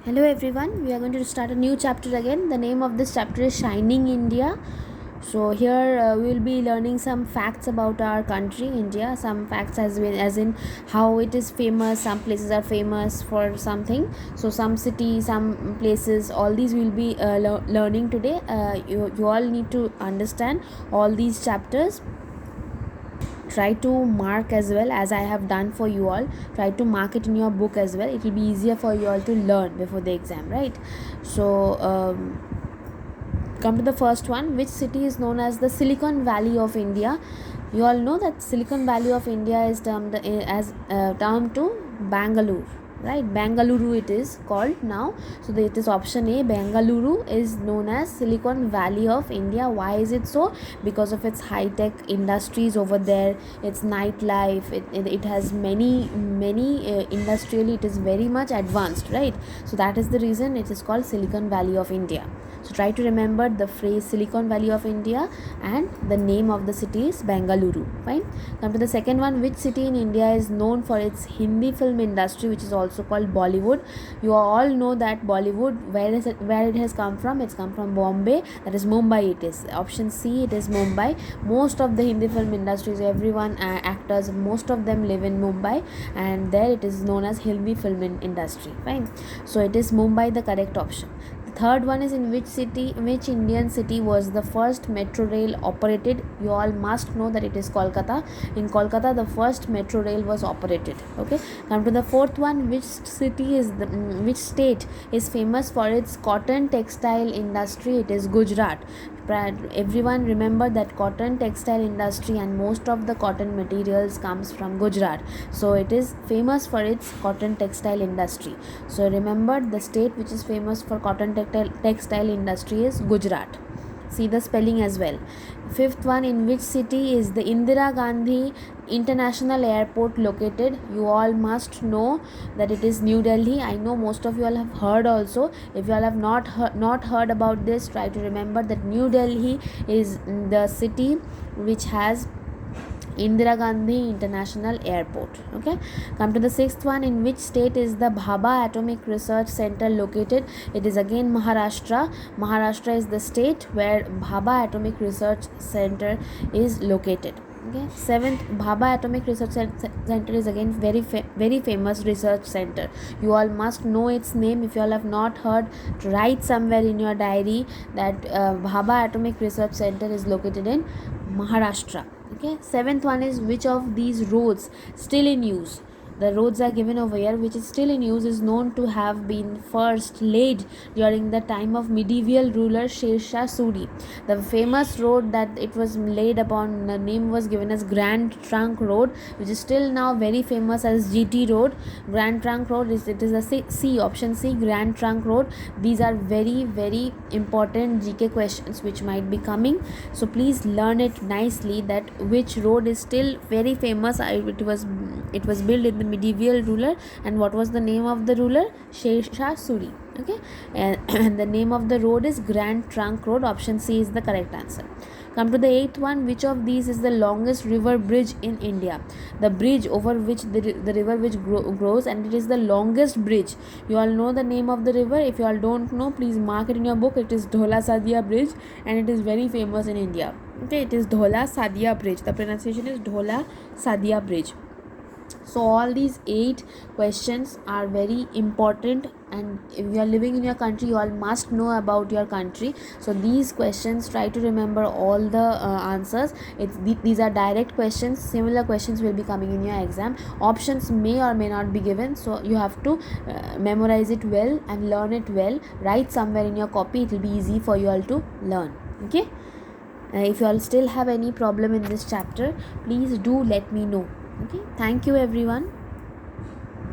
Hello everyone, we are going to start a new chapter again. The name of this chapter is Shining India. So here we will be learning some facts about our country India. Some facts as in how it is famous. Some places are famous for something. So some cities, some places, all these we will be learning today. You all need to understand all these chapters. Try to mark as well as I have done for you all. Try to mark it in your book as well. It will be easier for you all to learn before the exam, right? So come to the first one. Which city is known as the Silicon Valley of India? You all know that Silicon Valley of India is termed to Bangalore, right? Bangalore it is called now. So it is option A. Bangalore is known as Silicon Valley of India. Why is it so? Because of its high tech industries over there, its nightlife. It has many industrially it is very much advanced, right? So that is the reason it is called Silicon Valley of India. So try to remember the phrase Silicon Valley of India, and the name of the city is Bengaluru. Fine. Come to the second one. Which city in India is known for its Hindi film industry, which is also called Bollywood? You all know that Bollywood, where it has come from? It's come from Bombay. That is Mumbai. It is option C. It is Mumbai. Most of the Hindi film industries, everyone actors, most of them live in Mumbai, and there it is known as Hindi film industry. Fine. So it is Mumbai the correct option. Third one is, in which Indian city was the first metro rail operated? You all must know that it is Kolkata. In Kolkata, the first metro rail was operated. Okay. Come to the fourth one. Which state is famous for its cotton textile industry? It is Gujarat. Everyone remember that cotton textile industry and most of the cotton materials comes from Gujarat. So it is famous for its cotton textile industry. So remember, the state which is famous for cotton textile industry is Gujarat. See the spelling as well. Fifth one. In which city is the Indira Gandhi International Airport located? You all must know that it is New Delhi. I know most of you all have heard also. If you all have not heard about this, try to remember that New Delhi is the city which has Indira Gandhi International Airport. Okay. Come to the sixth one. In which state is the Bhabha Atomic Research Center located? It is again Maharashtra. Maharashtra is the state where Bhabha Atomic Research Center is located. Okay. Seventh, Bhabha Atomic Research Center is again very famous research center. You all must know its name. If you all have not heard, write somewhere in your diary that Bhabha Atomic Research Center is located in Maharashtra. Okay. Seventh one is, which of these roads still in use? The roads are given over here. Which is still in use is known to have been first laid during the time of medieval ruler Sher Shah Suri. The famous road that it was laid upon, the name was given as Grand Trunk Road, which is still now very famous as GT Road. Grand Trunk Road is the C option C, Grand Trunk Road. These are very important GK questions which might be coming. So please learn it nicely, that which road is still very famous. It was built in the medieval ruler, and what was the name of the ruler? Sher Shah Suri. Okay. And the name of the road is Grand Trunk Road. Option C is the correct answer. Come to the eighth one. Which of these is the longest river bridge in India? The bridge over which the river which grows, and it is the longest bridge. You all know the name of the river. If you all don't know, please mark it in your book. It is Dhola Sadia Bridge, and it is very famous in India. Okay, it is Dhola Sadia Bridge. The pronunciation is Dhola Sadia Bridge. So all these 8 questions are very important, and if you are living in your country, you all must know about your country. So these questions, try to remember all the answers. These are direct questions. Similar questions will be coming in your exam. Options may or may not be given, so you have to memorize it well and learn it well. Write somewhere in your copy. It will be easy for you all to learn. Okay. If you all still have any problem in this chapter, please do let me know. Okay. Thank you everyone.